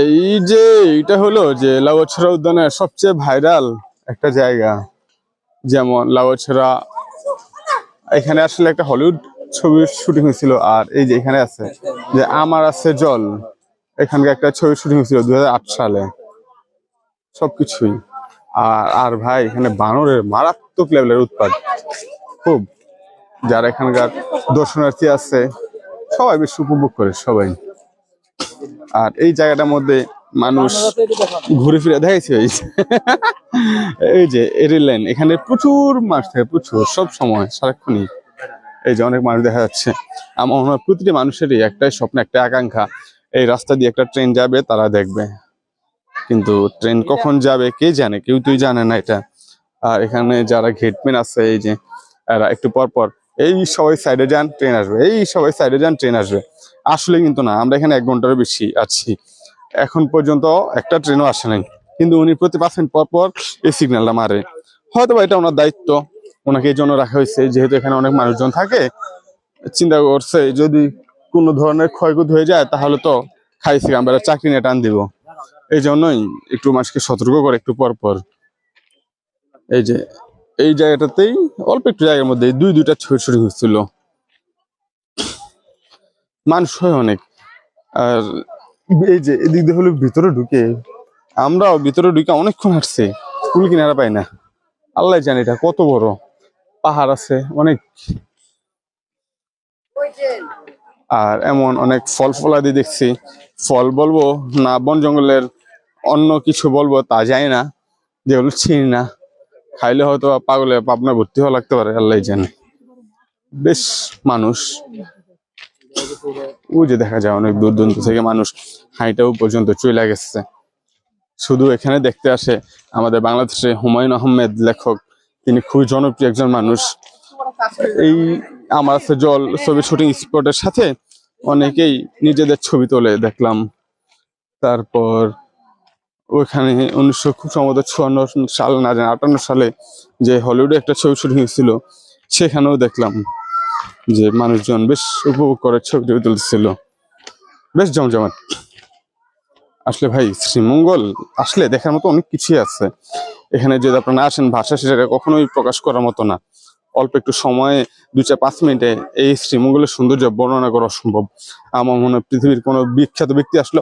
এই যে এটা হলো যে লাউয়াছড়া উদ্যানের সবচেয়ে ভাইরাল একটা জায়গা। যেমন লাউয়াছড়া, এখানে আসলে একটা হলিউড ছবির শুটিং হয়েছিল। আর এই যে এখানে আছে যে আমার আছে জল, এখানকার একটা ছবির শুটিং হয়েছিল 2008 সালে। সবকিছুই। আর ভাই এখানে বানরের মারাত্মক লেভেলের উৎপাত খুব। যারা এখানকার দর্শনার্থী আছে সবাই বেশ উপভোগ করে সবাই। আর এই জায়গাটার মধ্যে মানুষ ঘুরে ফিরে দেখাইছে এই যে রেল লাইন, এখানে প্রচুর মানুষ থাকে, প্রচুর, সব সময় সারাক্ষণই। এই যে অনেক মানুষ দেখা যাচ্ছে। আমার মনে হয় প্রতিটি মানুষেরই একটাই স্বপ্ন, একটা আকাঙ্ক্ষা, এই রাস্তা দিয়ে একটা ট্রেন যাবে, তারা দেখবে। কিন্তু ট্রেন কখন যাবে কে জানে, কেউ তুই জানে না এটা। আর এখানে যারা গেটম্যান আছে, এই যে এরা একটু পর পর এই সবাই সাইডে যান ট্রেন আসবে, এই সবাই সাইডে যান ট্রেন আসবে। আসলে কিন্তু না, আমরা এখানে 1 ঘন্টারও বেশি আছি, এখন পর্যন্ত একটা ট্রেনও আসে নাই। কিন্তু উনি প্রতি 5 মিনিট পর পর এই সিগন্যালটা মারে। হয়তো বা এটা ওনার দায়িত্ব, ওনাকে এই জন্য রাখা হয়েছে, যেহেতু এখানে অনেক মানুষজন থাকে। চিন্তা করছে যদি কোনো ধরনের ক্ষয়ক্ষতি হয়ে যায় তাহলে তো খাইছি আমরা চাকরি নিয়ে টান দিব। এই জন্যই একটু মানুষকে সতর্ক করে একটু পর পর। এই যে এই জায়গাটাতেই অল্প একটু জায়গার মধ্যে 2টা ছবি শুটিং হচ্ছিল। মানুষ হয় অনেক। আর এই যে এদিক দিয়ে হলো ভিতরে ঢুকে, আমরাও ভিতরে ঢুকে অনেকক্ষণ হাঁটছি, কুল কিনারা পাই না। আল্লাহ জানে এটা কত বড় পাহাড় আছে অনেক। আর এমন অনেক ফল ফলাদি দেখছি। ফল বলবো না বন জঙ্গলের অন্য কিছু বলবো তা যায় না, যেগুলো চিনি না। খাইলে হয়তো পাগলে পাবনা ভর্তি হওয়া লাগতে পারে, আল্লাহ জানে। বেশ মানুষ, ওই যে দেখা যায় অনেক দূর দূরান্ত থেকে মানুষ হাইটাও পর্যন্ত চলে গেছে। শুধু এখানে দেখতে আসে আমাদের বাংলাদেশে হুমায়ুন আহমেদ লেখক, তিনি খুবই জনপ্রিয় একজন মানুষ। এই আমার আছে জল ছবি শুটিং স্পটের সাথে অনেকেই নিজেদের ছবি তোলে দেখলাম। তারপর ওইখানে 1900 খুব সম্ভবত 56 সাল না জানি 58 সালে যে হলিউডে একটা ছবি শুটিং হয়েছিল, সেখানেও দেখলাম যে মানুষজন বেশ উপভোগ করে ছবি তুলতেছিল, বেশ জমজমাট। আসলে ভাই শ্রীমঙ্গল আসলে দেখার মতো অনেক কিছুই আছে। এখানে যদি আপনারা আসেন, ভাষা সেটা কখনোই প্রকাশ করার মতো না। অল্প একটু সময়ে 2-5 মিনিটে এই শ্রীমঙ্গলের সৌন্দর্য বর্ণনা করা অসম্ভব। আমার মনে হয় পৃথিবীর কোনো বিখ্যাত ব্যক্তি আসলো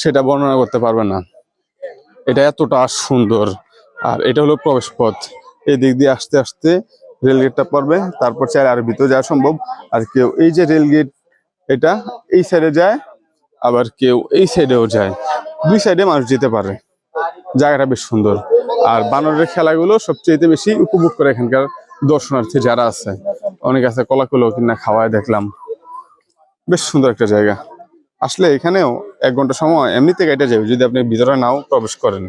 সেটা বর্ণনা করতে পারবে না, এটা এতটা সুন্দর। আর এটা হলো প্রবেশ পথ, এই দিক দিয়ে আসতে আসতে রেলগেটটা পড়বে, তারপর চাইলে আর ভিতরে যাওয়া সম্ভব। আর কেউ এই যে রেলগেট, এটা এই সাইডে যায়, আবার কেউ এই সাইডেও যায়, 2 সাইডে মানুষ যেতে পারে। জায়গাটা বেশ সুন্দর। আর বানরের খেলাগুলো সবচেয়ে বেশি উপভোগ করে এখানকার দর্শনার্থী যারা আছে। অনেক আছে কলাকুলো কিনা খাওয়ায় দেখলাম, বেশ সুন্দর একটা জায়গা। আসলে এখানেও 1 ঘন্টা সময় এমনিতে কেটে যাবে যদি আপনি ভিতরে নাও প্রবেশ করেন।